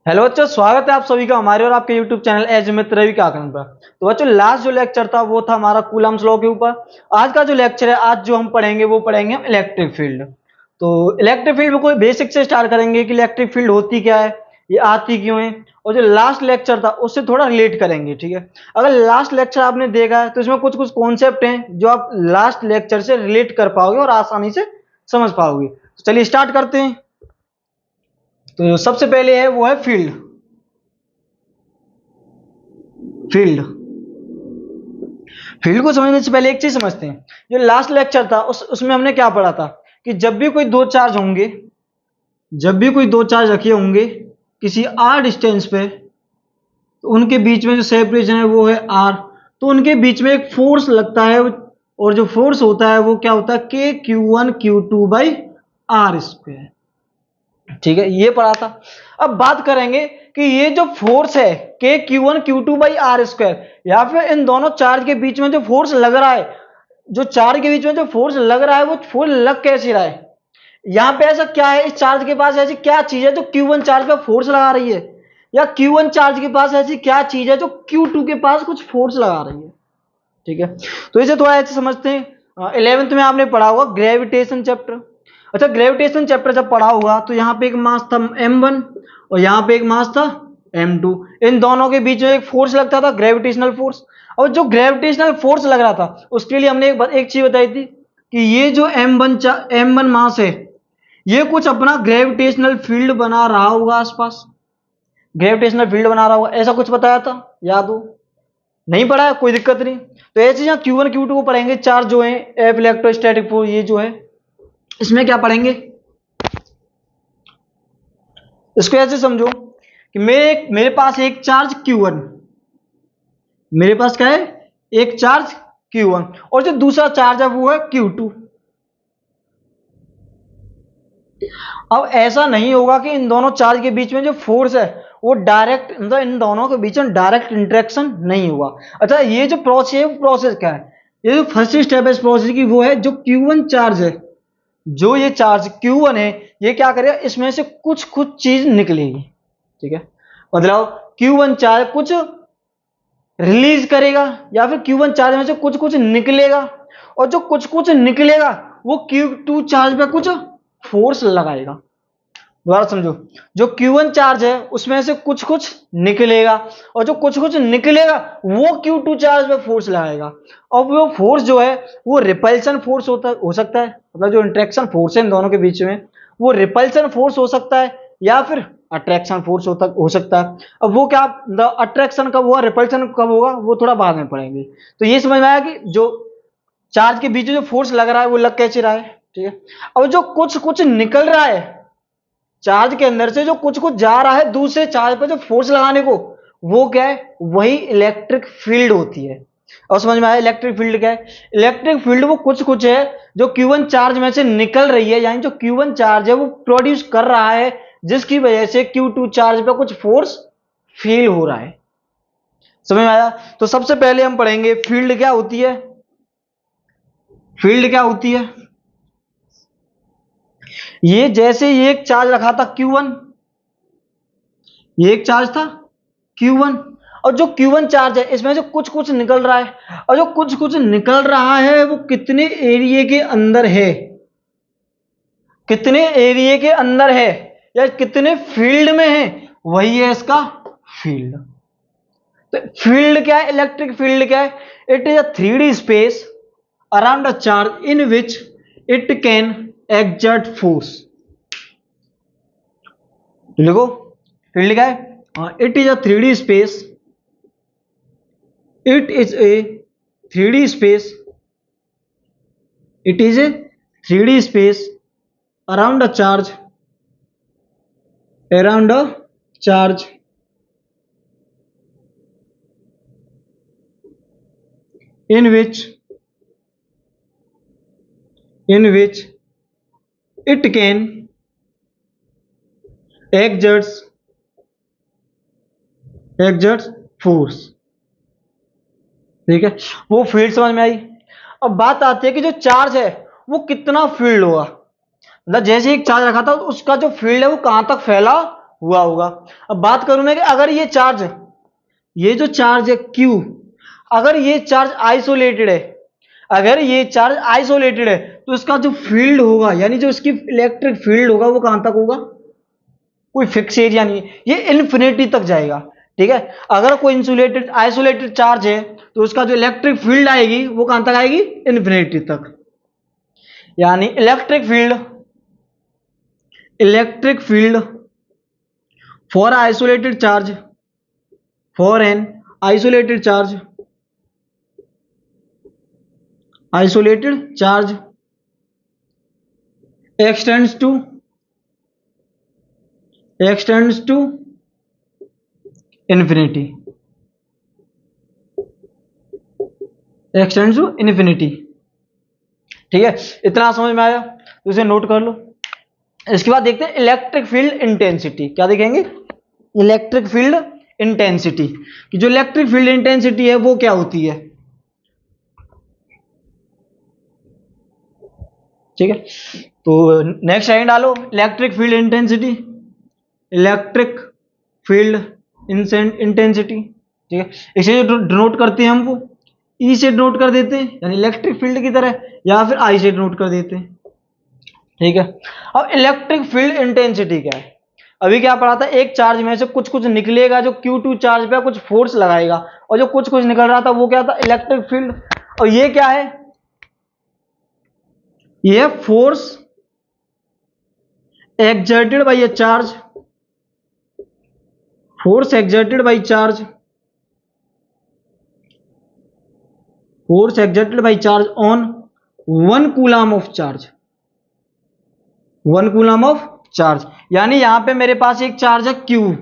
Hello बच्चों, स्वागत है आप सभी का हमारे और आपके यूट्यूब चैनल एज मित्र रवि के आकलन पर। तो बच्चों, लास्ट जो लेक्चर था वो था हमारा कूलम्स लॉ के ऊपर। आज का जो लेक्चर है, आज जो हम पढ़ेंगे वो पढ़ेंगे हम इलेक्ट्रिक फील्ड। तो इलेक्ट्रिक फील्ड में कोई बेसिक से स्टार्ट करेंगे कि इलेक्ट्रिक फील्ड होती क्या है, ये आती क्यों है, और जो लास्ट लेक्चर था उससे थोड़ा रिलेट करेंगे। ठीक है, अगर लास्ट लेक्चर आपने देखा है तो इसमें कुछ कुछ कॉन्सेप्ट हैं जो आप लास्ट लेक्चर से रिलेट कर पाओगे और आसानी से समझ पाओगे। तो चलिए स्टार्ट करते हैं। तो सबसे पहले है वो है फील्ड। फील्ड फील्ड को समझने से पहले एक चीज समझते हैं। जो लास्ट लेक्चर था उसमें हमने क्या पढ़ा था कि जब भी कोई दो चार्ज होंगे, जब भी कोई दो चार्ज रखे होंगे किसी आर डिस्टेंस पे, तो उनके बीच में जो सेपरेशन है वो है आर। तो उनके बीच में एक फोर्स लगता है, और जो फोर्स होता है वो क्या होता है, के Q1 Q2/r²। ठीक है, ये पढ़ा था। अब बात करेंगे कि ये जो फोर्स है K Q1 Q2/r², या फिर इन दोनों चार्ज के बीच में जो फोर्स लग रहा है, जो चार्ज के बीच में जो फोर्स लग रहा है वो फोर्स लग कैसे रहा है। यहाँ पे ऐसा क्या है, इस चार्ज के पास ऐसी क्या चीज है जो Q1 चार्ज पे फोर्स लगा रही है, या Q1 चार्ज के पास ऐसी क्या चीज है जो Q2 के पास कुछ फोर्स लगा रही है। ठीक है, तो इसे थोड़ा ऐसे समझते हैं। 11th में आपने पढ़ा होगा ग्रेविटेशन चैप्टर। अच्छा, ग्रेविटेशन चैप्टर जब पढ़ा होगा तो यहाँ पे एक मास था m1 और यहाँ पे एक मास था m2। इन दोनों के बीच में एक फोर्स लगता था, ग्रेविटेशनल फोर्स। और जो ग्रेविटेशनल फोर्स लग रहा था उसके लिए हमने एक चीज बताई थी कि ये जो m1 मास है, ये कुछ अपना ग्रेविटेशनल फील्ड बना रहा होगा आसपास, ग्रेविटेशनल फील्ड बना रहा होगा, ऐसा कुछ बताया था, याद हो? नहीं पढ़ा है, कोई दिक्कत नहीं। तो ऐसे यहाँ Q1 Q2 को पढ़ेंगे, चार्ज जो है एफ इलेक्ट्रोस्टैटिक फोर्स, ये जो है इसमें क्या पढ़ेंगे, इसको ऐसे समझो कि मेरे पास एक चार्ज Q1, मेरे पास क्या है, एक चार्ज Q1, और जो दूसरा चार्ज है वो है Q2। अब ऐसा नहीं होगा कि इन दोनों चार्ज के बीच में जो फोर्स है वो डायरेक्ट, मतलब इन दोनों के बीच में डायरेक्ट इंटरेक्शन नहीं हुआ। अच्छा, ये जो प्रोसेस है वो प्रोसेस क्या है, ये जो फर्स्ट स्टेप है इस प्रोसेस की वो है जो Q1 चार्ज है, जो ये चार्ज Q1 है, ये क्या करेगा, इसमें से कुछ कुछ चीज निकलेगी। ठीक है, मतलब Q1 चार्ज कुछ रिलीज करेगा या फिर Q1 चार्ज में से कुछ कुछ निकलेगा, और जो कुछ कुछ निकलेगा वो Q2 चार्ज पे कुछ फोर्स लगाएगा। दोबारा समझो, जो Q1 चार्ज है उसमें से कुछ कुछ निकलेगा, और जो कुछ कुछ निकलेगा वो Q2 चार्ज पे फोर्स लगाएगा। और वो फोर्स जो है वो रिपल्सन फोर्स हो सकता है, मतलब जो इंट्रैक्शन फोर्स है इन दोनों के बीच में वो रिपल्सन फोर्स हो सकता है, या फिर अट्रैक्शन फोर्स हो सकता है। अब वो क्या, अट्रैक्शन कब हुआ, रिपल्सन कब होगा, वो थोड़ा बाद में पढ़ेंगे। तो ये समझ में आया कि जो चार्ज के बीच में जो फोर्स लग रहा है वो लग कैसे रहा है। ठीक है, अब जो कुछ कुछ निकल रहा है चार्ज के अंदर से, जो कुछ कुछ जा रहा है दूसरे चार्ज पर जो फोर्स लगाने को, वो क्या है, वही इलेक्ट्रिक फील्ड होती है। और समझ में आया इलेक्ट्रिक फील्ड क्या है। इलेक्ट्रिक फील्ड वो कुछ कुछ है जो Q1 चार्ज में से निकल रही है, यानी जो Q1 चार्ज है वो प्रोड्यूस कर रहा है, जिसकी वजह से Q2 चार्ज पे कुछ फोर्स फील हो रहा है। समझ में आया? तो सबसे पहले हम पढ़ेंगे फील्ड क्या होती है। फील्ड क्या होती है, ये जैसे ये एक चार्ज रखा था Q1, ये एक चार्ज था Q1, और जो Q1 चार्ज है इसमें से कुछ कुछ निकल रहा है, और जो कुछ कुछ निकल रहा है वो कितने एरिया के अंदर है, कितने एरिया के अंदर है या कितने फील्ड में है, वही है इसका फील्ड। तो फील्ड क्या है, इलेक्ट्रिक फील्ड क्या है, it is a 3D space around a charge in which it can exert force. लिखो, फील्ड क्या है, it is a 3D space, it is a 3D space, it is a 3D space around a charge, around a charge in which it can exert force। ठीक है, वो field समझ में आई। अब बात आती है कि जो चार्ज है वो कितना फील्ड होगा, मतलब जैसे एक चार्ज रखा था उसका जो फील्ड है वो कहां तक फैला हुआ होगा। अब बात करूं मैं कि अगर ये जो चार्ज है Q, अगर ये चार्ज आइसोलेटेड है, अगर ये चार्ज आइसोलेटेड है तो इसका जो फील्ड होगा, यानी जो इसकी इलेक्ट्रिक फील्ड होगा, वो कहां तक होगा? कोई फिक्स एरिया नहीं है, ये इन्फिनिटी तक जाएगा। ठीक है, अगर कोई इंसुलेटेड आइसोलेटेड चार्ज है तो उसका जो इलेक्ट्रिक फील्ड आएगी वो कहां तक आएगी? इन्फिनिटी तक। यानी electric field for isolated charge, for an isolated charge, extends to infinity, extends to infinity। ठीक है, इतना समझ में आया तो इसे नोट कर लो। इसके बाद देखते हैं इलेक्ट्रिक फील्ड इंटेंसिटी। क्या देखेंगे? इलेक्ट्रिक फील्ड इंटेंसिटी, कि जो इलेक्ट्रिक फील्ड इंटेंसिटी है वो क्या होती है। ठीक है, तो नेक्स्ट लाइन डालो, electric field intensity, electric field intensity. ठीक है, इसे डिनोट करते हैं हम वो ई से डिनोट कर देते हैं, यानी इलेक्ट्रिक फील्ड की तरह, या फिर आई से डिनोट कर देते हैं। ठीक है, अब इलेक्ट्रिक फील्ड इंटेंसिटी क्या है? अभी क्या पढ़ा था, एक चार्ज में से कुछ कुछ निकलेगा जो Q2 चार्ज पे कुछ फोर्स लगाएगा, और जो कुछ कुछ निकल रहा था वो क्या था? Electric field. और ये क्या है? ये force exerted by a charge, force exerted by charge, force exerted by charge on 1 coulomb of charge, 1 coulomb of charge। यानी यहां पे मेरे पास एक चार्ज है Q।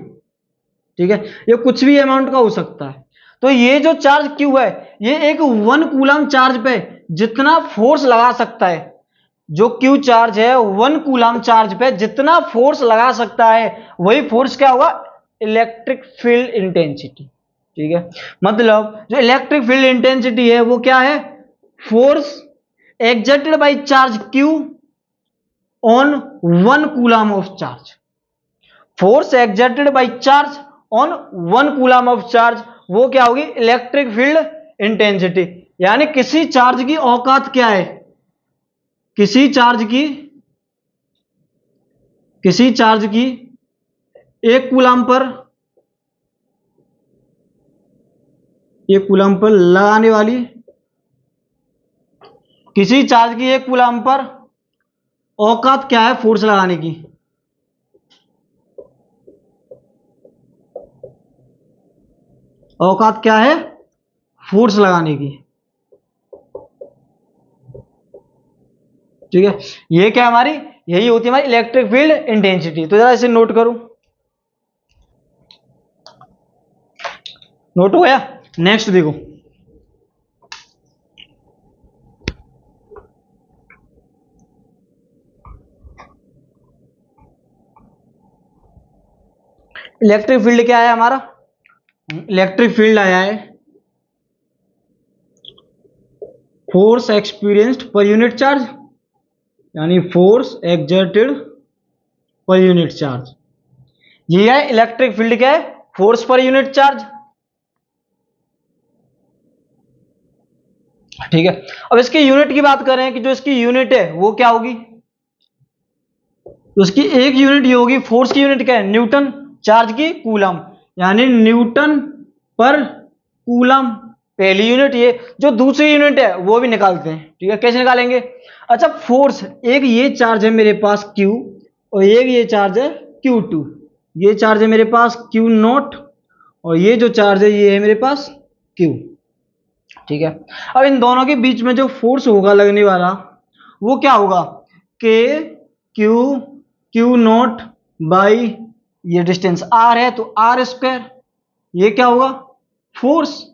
ठीक है, ये कुछ भी अमाउंट का हो सकता है। तो ये जो चार्ज Q है, ये एक 1 कूलम चार्ज पे जितना फोर्स लगा सकता है, जो Q चार्ज है 1 कूलम चार्ज पे जितना फोर्स लगा सकता है, वही फोर्स क्या होगा? Electric field intensity. ठीक है, मतलब जो इलेक्ट्रिक फील्ड इंटेंसिटी है वो क्या है? Force exerted by charge Q on 1 coulomb of charge, force exerted by charge on 1 coulomb of charge, वो क्या होगी? Electric field intensity. यानी किसी चार्ज की औकात क्या है? किसी चार्ज की 1 कूलम पर लगाने वाली, किसी चार्ज की 1 कूलम पर औकात क्या है फोर्स लगाने की? औकात क्या है फोर्स लगाने की? ठीक है, ये क्या हमारी, यही होती है हमारी इलेक्ट्रिक फील्ड इंटेंसिटी। तो जरा इसे नोट करो, नोट हो गया। नेक्स्ट देखो, इलेक्ट्रिक फील्ड क्या है हमारा? इलेक्ट्रिक फील्ड आया है force experienced per unit charge, यानी force exerted per unit charge. ये है इलेक्ट्रिक फील्ड, क्या है? फोर्स पर यूनिट चार्ज। ठीक है, अब इसकी यूनिट की बात करें कि जो इसकी यूनिट है वो क्या होगी? तो उसकी एक यूनिट ये होगी, फोर्स की यूनिट क्या है? न्यूटन, चार्ज की कूलम, यानी न्यूटन पर कूलम पहली यूनिट। ये जो दूसरी यूनिट है वो भी निकालते हैं। ठीक है, कैसे निकालेंगे? अच्छा, फोर्स, एक ये चार्ज है मेरे पास Q, और एक ये चार्ज है Q2। ये चार्ज है मेरे पास Q0, और ये जो चार्ज है ये है मेरे पास Q। ठीक है, अब इन दोनों के बीच में जो फोर्स होगा लगने वाला, वो क्या होगा? K Q0 बाई ये डिस्टेंस R है तो R²। ये क्या होगा? फोर्स।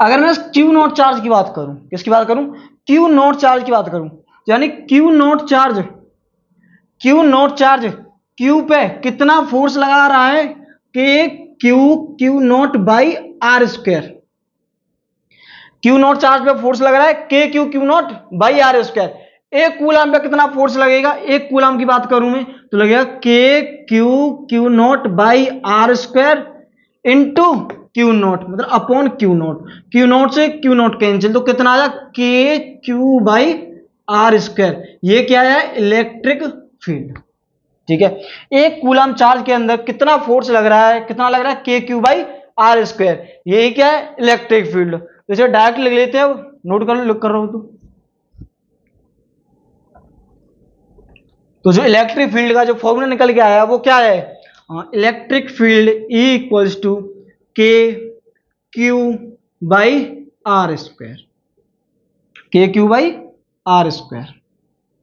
अगर मैं Q0 चार्ज की बात करूं, किसकी बात करूं? Q0 चार्ज की बात करूं, यानी Q0 चार्ज Q पे कितना फोर्स लगा रहा है? Q0 by R²। Q0 charge पे फोर्स लग रहा है Q0 बाई R²। एक कूलम पे कितना फोर्स लगेगा, एक कूलम की बात करूं मैं तो लगेगा k q naught by r square into q naught, मतलब अपॉन क्यू नॉट से क्यू नॉट कैंसिल, तो कितना आया के क्यू बाई आर स्क्वायर। ये क्या है, इलेक्ट्रिक फील्ड। ठीक है, एक कूलम चार्ज के अंदर कितना फोर्स लग रहा है, कितना लग रहा है, के क्यू बाई आर स्क्वायर, यही क्या है, इलेक्ट्रिक फील्ड। तो इसे डायरेक्ट लिख लेते हैं, नोट कर लो, लिख कर रहा हूं तो जो इलेक्ट्रिक फील्ड का जो फॉर्मूला निकल के आया वो क्या है, electric field e equals to k q by r square, k q by r square.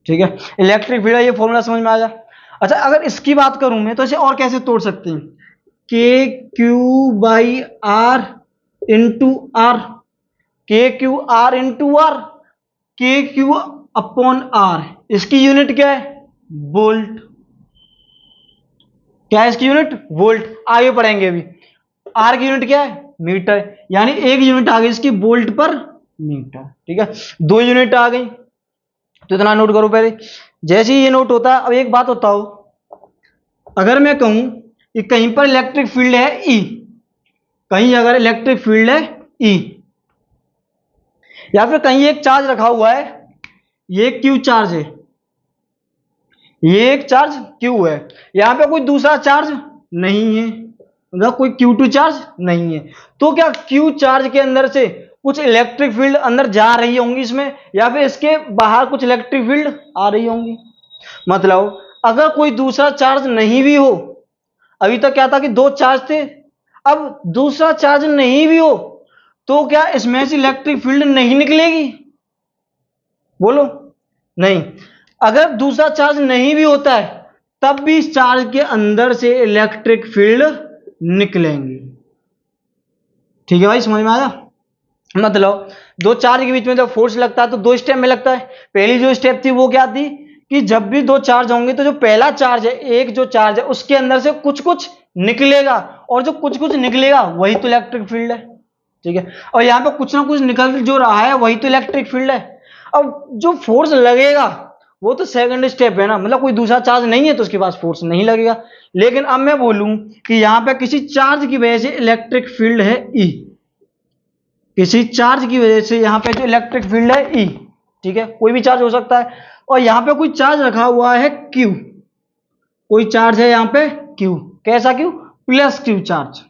ठीक है, इलेक्ट्रिक फील्ड, ये फॉर्मूला समझ में आ जाए। अच्छा, अगर इसकी बात करूं मैं तो इसे और कैसे तोड़ सकते हैं, k q by r into r, k q r into r, k q upon r, इसकी यूनिट क्या है, वोल्ट। क्या है इसकी यूनिट, वोल्ट। आगे पढ़ेंगे अभी। आर की यूनिट क्या है, मीटर, यानी एक यूनिट आ गई इसकी वोल्ट पर मीटर। ठीक है, दो यूनिट आ गई, तो इतना नोट करो पहले। जैसे ही ये नोट होता है, अब एक बात बताओ, अगर मैं कहूं कि कहीं पर इलेक्ट्रिक फील्ड है ई, कहीं अगर इलेक्ट्रिक फील्ड है ई, या फिर कहीं एक चार्ज रखा हुआ है, ये क्यू चार्ज है, ये एक चार्ज क्यू है, यहां पे कोई दूसरा चार्ज नहीं है, मतलब कोई Q2 चार्ज नहीं है, तो क्या Q चार्ज के अंदर से कुछ इलेक्ट्रिक फील्ड अंदर जा रही होंगी इसमें, या फिर इसके बाहर कुछ इलेक्ट्रिक फील्ड आ रही होंगी। मतलब अगर कोई दूसरा चार्ज नहीं भी हो, अभी तक क्या था कि दो चार्ज थे, अब दूसरा चार्ज नहीं भी हो तो क्या इसमें से इलेक्ट्रिक फील्ड नहीं निकलेगी, बोलो, नहीं। अगर दूसरा चार्ज नहीं भी होता है तब भी इस चार्ज के अंदर से इलेक्ट्रिक फील्ड निकलेंगे। ठीक है भाई, समझ में आया। मतलब दो चार्ज के बीच में जब फोर्स लगता है तो दो स्टेप में लगता है। पहली जो स्टेप थी वो क्या थी कि जब भी दो चार्ज होंगे तो जो पहला चार्ज है, एक जो चार्ज है उसके अंदर से कुछ कुछ निकलेगा, और जो कुछ कुछ निकलेगा वही तो इलेक्ट्रिक फील्ड है। ठीक है, और यहां पे कुछ ना कुछ निकल जो रहा है वही तो इलेक्ट्रिक फील्ड है। अब जो फोर्स लगेगा वो तो सेकंड स्टेप है ना, मतलब कोई दूसरा चार्ज नहीं है तो उसके पास फोर्स नहीं लगेगा। लेकिन अब मैं बोलूं कि यहां पे किसी चार्ज की वजह से इलेक्ट्रिक फील्ड है ई, किसी चार्ज की वजह से यहां पे जो इलेक्ट्रिक फील्ड है ई, ठीक है, कोई भी चार्ज हो सकता है, और यहां पे कोई चार्ज रखा हुआ है क्यू, कोई चार्ज है यहां पे क्यू, कैसा क्यू, प्लस क्यू चार्ज।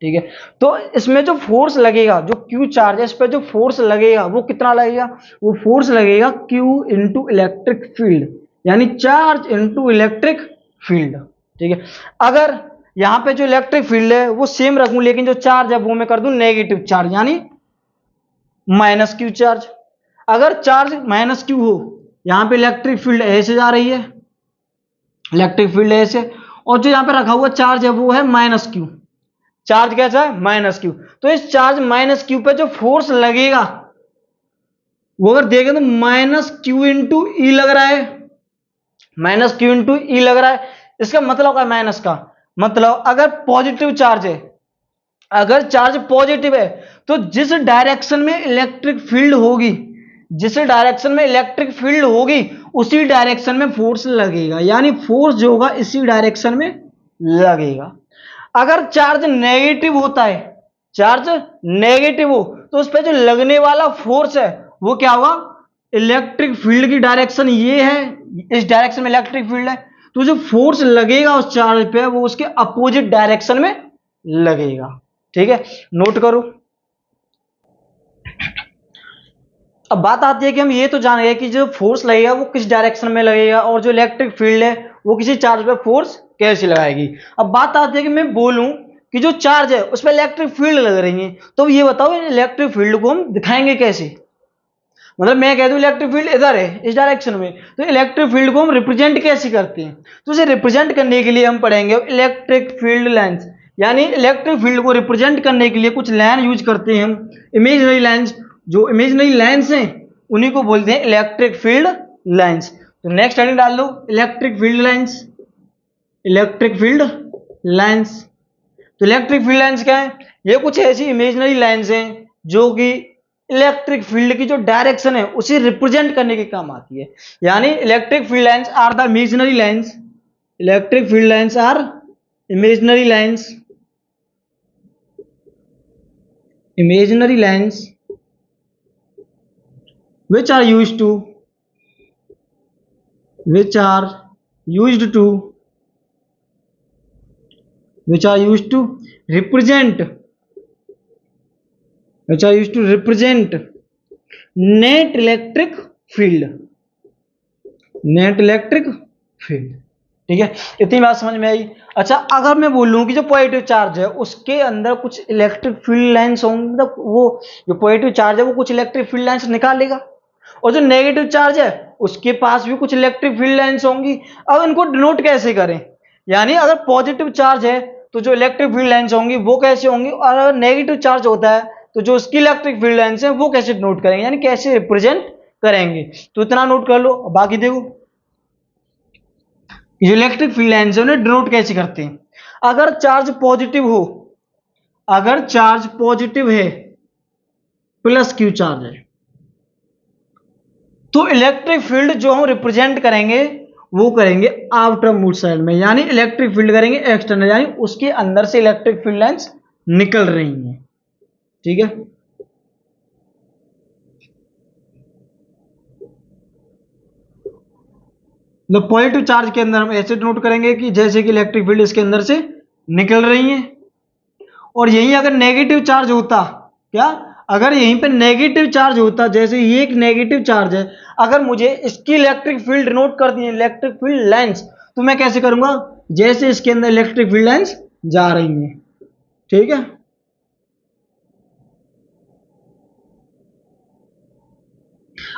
ठीक है, तो इसमें जो फोर्स लगेगा, जो क्यू चार्ज है इस पर जो फोर्स लगेगा वो कितना लगेगा, वो फोर्स लगेगा क्यू इंटू इलेक्ट्रिक फील्ड, यानी चार्ज इंटू इलेक्ट्रिक फील्ड। ठीक है, अगर यहां पे जो इलेक्ट्रिक फील्ड है वो सेम रखूं, लेकिन जो चार्ज है वो मैं कर दूं नेगेटिव चार्ज, यानी माइनस क्यू चार्ज। अगर चार्ज माइनस क्यू हो, यहां पे इलेक्ट्रिक फील्ड ऐसे जा रही है, इलेक्ट्रिक फील्ड ऐसे, और जो यहां पे रखा हुआ चार्ज है वो है माइनस क्यू, चार्ज कैसा है, माइनस क्यू। तो इस चार्ज माइनस क्यू पे जो फोर्स लगेगा वो अगर देखें तो माइनस क्यू इंटू ई लग रहा है, माइनस क्यू इंटू ई लग रहा है। इसका मतलब क्या है माइनस का, मतलब अगर पॉजिटिव चार्ज है, अगर चार्ज पॉजिटिव है तो जिस डायरेक्शन में इलेक्ट्रिक फील्ड होगी, जिस डायरेक्शन में इलेक्ट्रिक फील्ड होगी उसी डायरेक्शन में फोर्स लगेगा, यानी फोर्स जो होगा इसी डायरेक्शन में लगेगा। अगर चार्ज नेगेटिव होता है, चार्ज नेगेटिव हो तो उस पर जो लगने वाला फोर्स है वो क्या होगा, इलेक्ट्रिक फील्ड की डायरेक्शन ये है, इस डायरेक्शन में इलेक्ट्रिक फील्ड है, तो जो फोर्स लगेगा उस चार्ज पे वो उसके अपोजिट डायरेक्शन में लगेगा। ठीक है, नोट करो। अब बात आती है कि हम ये तो जान गए कि जो फोर्स लगेगा वो किस डायरेक्शन में लगेगा, और जो इलेक्ट्रिक फील्ड है वो किसी चार्ज पे फोर्स कैसे लगाएगी। अब बात आती है कि मैं बोलूं कि जो चार्ज है उस पर इलेक्ट्रिक फील्ड लग रही है, तो ये बताओ इलेक्ट्रिक फील्ड को हम दिखाएंगे कैसे। मतलब मैं कह दूं इलेक्ट्रिक फील्ड इधर है इस डायरेक्शन में, तो इलेक्ट्रिक फील्ड को हम रिप्रेजेंट कैसे करते हैं, तो इसे रिप्रेजेंट करने के लिए हम पढ़ेंगे इलेक्ट्रिक फील्ड लाइंस, यानी इलेक्ट्रिक फील्ड को रिप्रेजेंट करने के लिए कुछ लाइन यूज करते हैं हम, इमेजिनरी लाइंस। जो इमेजिनरी लाइंस हैं उन्हीं को बोलते हैं इलेक्ट्रिक फील्ड लाइंस। तो नेक्स्ट हेडिंग डाल दो electric field lines, electric field lines. तो इलेक्ट्रिक फील्ड लाइंस क्या है, ये कुछ ऐसी इमेजिनरी लाइंस हैं जो कि इलेक्ट्रिक फील्ड की जो डायरेक्शन है उसे रिप्रेजेंट करने के काम आती है। यानी electric field lines are the imaginary lines, electric field lines are imaginary lines, imaginary lines which are used to which are used to which are used to represent which are used to represent net electric field, net electric field। ठीक है, इतनी बात समझ में आई। अच्छा, अगर मैं बोलूं कि जो पॉजिटिव चार्ज है उसके अंदर कुछ इलेक्ट्रिक फील्ड लाइंस होंगी, मतलब वो जो पॉजिटिव चार्ज है वो कुछ इलेक्ट्रिक फील्ड लाइंस निकालेगा, और जो नेगेटिव चार्ज है उसके पास भी कुछ इलेक्ट्रिक फील्ड लाइंस होंगी। अब इनको डिनोट कैसे करें? यानी अगर पॉजिटिव चार्ज है तो जो इलेक्ट्रिक फील्ड लाइंस होंगी वो कैसे होंगी, और अगर नेगेटिव चार्ज होता है तो जो उसकी इलेक्ट्रिक फील्ड लाइंस है वो कैसे नोट करेंगे, यानी कैसे रिप्रेजेंट करेंगे। तो इतना नोट कर लो, बाकी देखो जो इलेक्ट्रिक फील्ड लाइंस है उन्हें डिनोट कैसे करते हैं। अगर चार्ज पॉजिटिव हो, अगर चार्ज पॉजिटिव है, प्लस क्यू चार्ज है, तो इलेक्ट्रिक फील्ड जो हम रिप्रेजेंट करेंगे वो करेंगे आउटर मूड साइड में, यानी इलेक्ट्रिक फील्ड करेंगे एक्सटर्नल, यानी उसके अंदर से इलेक्ट्रिक फील्ड लाइंस निकल रही हैं। ठीक है, मतलब पॉजिटिव चार्ज के अंदर हम ऐसे नोट करेंगे कि जैसे कि इलेक्ट्रिक फील्ड इसके अंदर से निकल रही है। और यहीं अगर नेगेटिव चार्ज होता, क्या अगर यहीं पे नेगेटिव चार्ज होता, जैसे ये एक नेगेटिव चार्ज है, अगर मुझे इसकी इलेक्ट्रिक फील्ड नोट कर दी है, इलेक्ट्रिक फील्ड लाइंस, तो मैं कैसे करूंगा, जैसे इसके अंदर इलेक्ट्रिक फील्ड लाइंस जा रही हैं। ठीक है,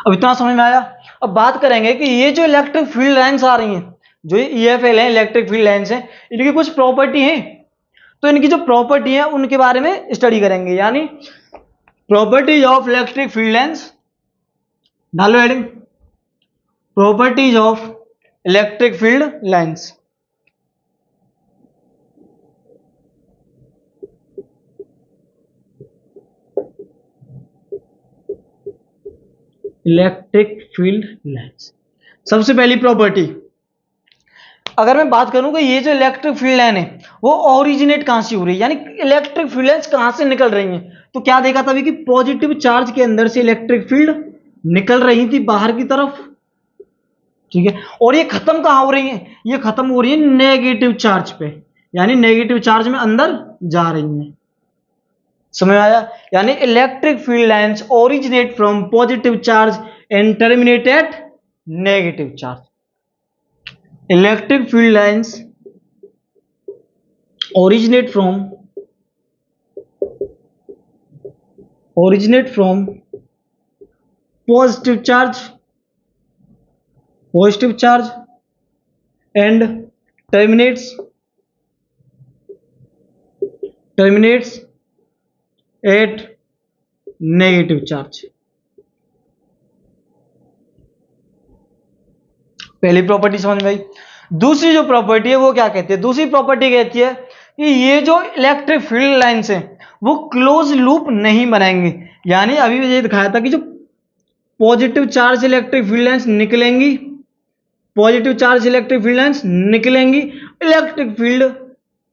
अब इतना समझ में आया। अब बात करेंगे कि ये जो इलेक्ट्रिक फील्ड लाइंस आ रही हैं, जो ये ईएफएल है, इलेक्ट्रिक फील्ड लाइंस है, इनकी कुछ प्रॉपर्टी है। तो इनकी जो प्रॉपर्टी है उनके बारे में स्टडी करेंगे, यानी properties of electric field lines, डालो heading properties of electric field lines. Electric field lines, सबसे पहली प्रॉपर्टी, अगर मैं बात करूं कि ये जो इलेक्ट्रिक फील्ड लाइन है वो ओरिजिनेट कहां से हो रही है, यानी इलेक्ट्रिक फील्ड लाइंस कहां से निकल रही हैं, तो क्या देखा था अभी कि पॉजिटिव चार्ज के अंदर से इलेक्ट्रिक फील्ड निकल रही थी बाहर की तरफ। ठीक है, और ये खत्म कहां हो रही है, ये खत्म हो रही है नेगेटिव चार्ज पे, यानी नेगेटिव चार्ज में अंदर जा रही है। समझ में आया? यानी electric field lines originate from positive charge and terminate at negative charge. Electric field lines originate from positive charge and terminates at negative charge। पहली प्रॉपर्टी समझ में आई। दूसरी जो प्रॉपर्टी है वो क्या कहती है, दूसरी प्रॉपर्टी कहती है कि ये जो इलेक्ट्रिक फील्ड लाइंस है वो क्लोज लूप नहीं बनाएंगे, यानी अभी ये दिखाया था कि जो positive charge electric field lines निकलेंगी, positive charge electric field lines निकलेंगी, इलेक्ट्रिक फील्ड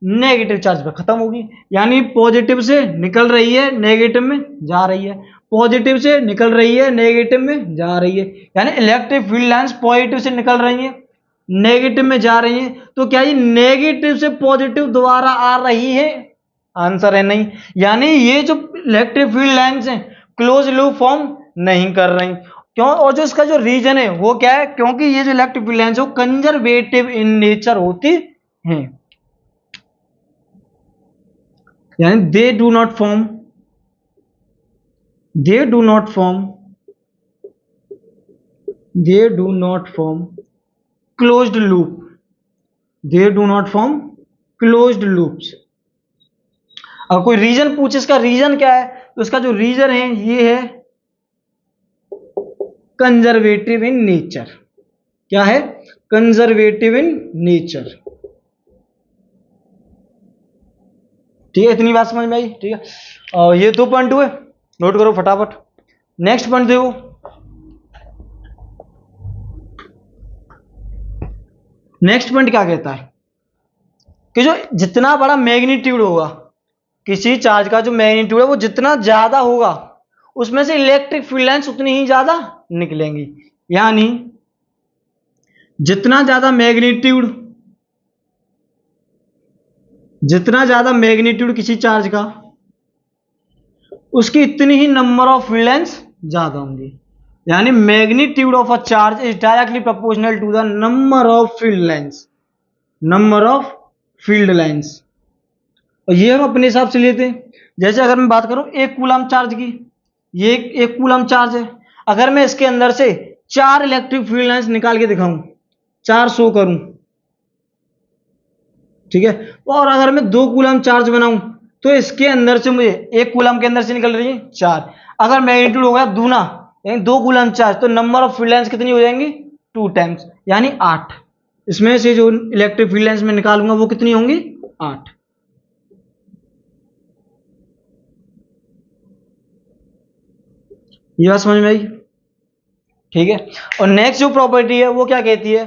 नेगेटिव चार्ज पर खत्म होगी, यानी पॉजिटिव से निकल रही है नेगेटिव में जा रही है, पॉजिटिव से निकल रही है नेगेटिव में जा रही है, यानी इलेक्ट्रिक फील्ड लाइंस पॉजिटिव से निकल रही है नेगेटिव में जा रही है। तो क्या ये नेगेटिव से पॉजिटिव दोबारा आ रही है? आंसर है नहीं, यानी ये जो इलेक्ट्रिक फील्ड लाइंस हैं क्लोज लूप फॉर्म नहीं कर रही। क्यों? और जो इसका जो रीजन है वो क्या है, क्योंकि ये जो इलेक्ट्रिक फील्ड लाइंस है वो कंजर्वेटिव इन नेचर होती हैं, यानी they do not form closed loop, they do not form closed loops। अब कोई रीजन पूछे, इसका रीजन क्या है, तो इसका जो रीजन है ये है कंजर्वेटिव इन नेचर। क्या है? Conservative in nature. ठीक है, इतनी बात समझ में आई। ठीक है, ये 2.2 है, नोट करो फटाफट। नेक्स्ट पॉइंट देखो, नेक्स्ट पॉइंट क्या कहता है कि जो जितना बड़ा मैग्नीट्यूड होगा किसी चार्ज का, जो मैग्नीट्यूड है वो जितना ज्यादा होगा उसमें से इलेक्ट्रिक फील्ड लाइंस उतनी ही ज्यादा निकलेंगी। यानी जितना ज्यादा मैग्नीट्यूड किसी चार्ज का, उसकी इतनी ही नंबर ऑफ फील्ड लाइंस ज्यादा होंगी। यानी magnitude of a charge is directly proportional to the number of field lines. और ये हम अपने हिसाब से लेते हैं। जैसे अगर मैं बात करूं एक कूलम चार्ज की, ये एक कूलम चार्ज है, अगर मैं इसके अंदर से 4 इलेक्ट्रिक फील्ड लाइंस निकाल के दिखाऊं, 4 शो करूं, ठीक है, और अगर मैं 2 कूलम चार्ज बनाऊं तो इसके अंदर से मुझे एक कूलम के अंदर से निकल रही है 4। अगर मैग्नीट्यूड हो गया दूना, यानी 2 कूलम चार्ज, तो नंबर ऑफ फील्ड लाइंस कितनी हो जाएंगी, 2 टाइम्स, यानी 8। इसमें से जो इलेक्ट्रिक फील्ड लाइंस मैं निकालूंगा वो कितनी होंगी, 8। ये बात समझ में आई, ठीक है। और नेक्स्ट जो प्रॉपर्टी है वो क्या कहती है,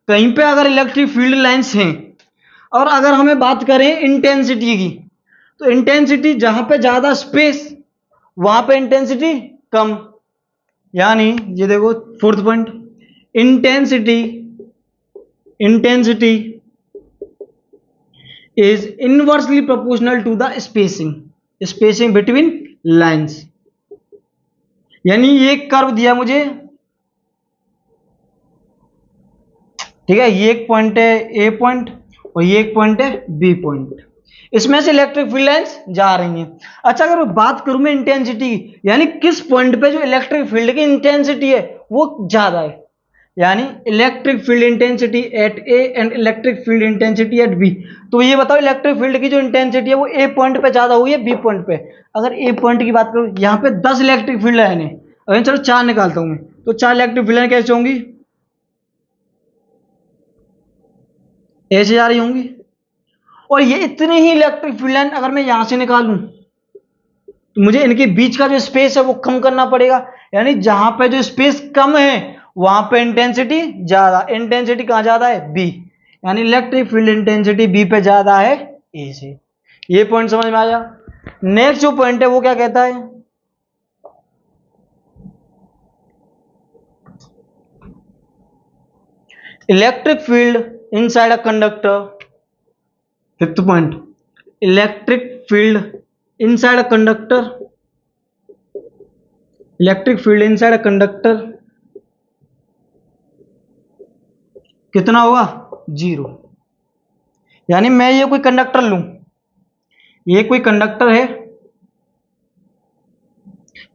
कहीं पे अगर इलेक्ट्रिक फील्ड लाइंस हैं और अगर हमें बात करें इंटेंसिटी की, तो इंटेंसिटी जहां पे ज्यादा स्पेस वहां पे इंटेंसिटी कम। यानी ये देखो fourth point, intensity is inversely proportional to the spacing between lines. यानी ये कर्व दिया मुझे, ठीक है, ये एक पॉइंट है ए पॉइंट और ये एक पॉइंट है बी पॉइंट, इसमें से इलेक्ट्रिक फील्ड लाइंस जा रही हैं। अच्छा अगर मैं बात करूं मैं इंटेंसिटी की, यानी किस पॉइंट पे जो इलेक्ट्रिक फील्ड की इंटेंसिटी है वो ज्यादा है, यानी electric field intensity at a and electric field intensity at b. तो ये बताओ इलेक्ट्रिक फील्ड की जो इंटेंसिटी है वो ए पॉइंट पे ज्यादा हुई है बी पॉइंट पे। अगर ए पॉइंट की बात करूं, यहाँ पे 10 इलेक्ट्रिक फील्ड लाइन है, अगर चलो 4 निकालता हूं मैं, तो 4 इलेक्ट्रिक फील्ड लाइन कैसे होंगी, ऐसे जा रही होंगी। और ये इतनी ही इलेक्ट्रिक फील्ड लाइन अगर मैं यहां से निकालूं तो मुझे इनके बीच का जो स्पेस है वो कम करना पड़ेगा। यानी जहां पे जो स्पेस कम है वहां पे इंटेंसिटी ज्यादा, इंटेंसिटी कहां ज्यादा है, बी, यानी इलेक्ट्रिक फील्ड इंटेंसिटी बी पे ज्यादा है ए से। ये पॉइंट समझ में आया। नेक्स्ट जो पॉइंट है वो क्या कहता है, electric field inside a conductor, fifth point, electric field inside a conductor, electric field inside a conductor कितना होगा, 0। यानी मैं ये कोई कंडक्टर लूं, ये कोई कंडक्टर है,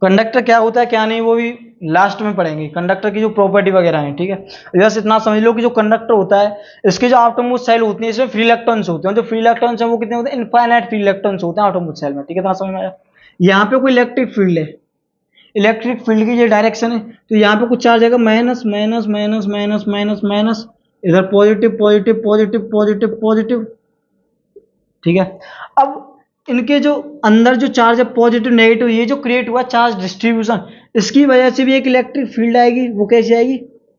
कंडक्टर क्या होता है क्या नहीं वो भी लास्ट में पढ़ेंगे, कंडक्टर की जो प्रॉपर्टी वगैरह है, ठीक है। बस इतना समझ लो कि जो कंडक्टर होता है इसके जो आउटरमोस्ट सेल होती है इसमें फ्री इलेक्ट्रॉन्स होते हैं, जो फ्री इलेक्ट्रॉन्स हैं वो कितने होते हैं, इनफाइनाइट फ्री इलेक्ट्रॉन्स होते हैं आउटरमोस्ट सेल में, ठीक है। इतना समझ में आया। यहाँ पे कोई इलेक्ट्रिक फील्ड है, इलेक्ट्रिक फील्ड की जो डायरेक्शन है, तो यहाँ पे कुछ चार्ज आएगा minus minus minus minus minus minus, इधर positive positive positive positive positive, ठीक है। अब इनके जो अंदर जो चार्ज है पॉजिटिव नेगेटिव, ये जो क्रिएट हुआ चार्ज डिस्ट्रीब्यूशन, इसकी वजह से भी एक इलेक्ट्रिक फील्ड आएगी। वो कैसे आएगी,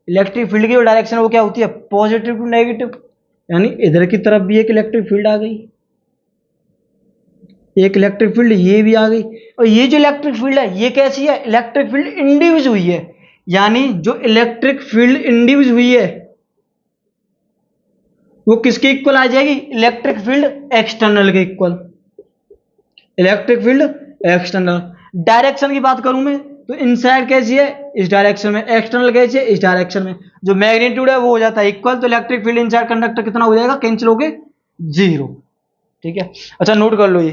इलेक्ट्रिक फील्ड की जो डायरेक्शन है वो क्या होती है, पॉजिटिव टू नेगेटिव, यानी इधर की तरफ भी एक इलेक्ट्रिक फील्ड आ गई, एक इलेक्ट्रिक फील्ड ये भी आ गई। और ये जो इलेक्ट्रिक फील्ड है ये कैसी है, इलेक्ट्रिक फील्ड इंड्यूस हुई है। यानी जो इलेक्ट्रिक फील्ड इंड्यूस हुई है वो किसके इक्वल आ जाएगी, इलेक्ट्रिक फील्ड एक्सटर्नल के equal, electric field external. Direction की बात करूं मैं तो इनसाइड कैसी है, इस डायरेक्शन में, एक्सटर्नल कैसी है, इस डायरेक्शन में। जो मैग्नीट्यूड है वो हो जाता है इक्वल, तो इलेक्ट्रिक फील्ड इनसाइड कंडक्टर कितना हो जाएगा, कैंसिल हो गए 0, ठीक है। अच्छा नोट कर लो ये।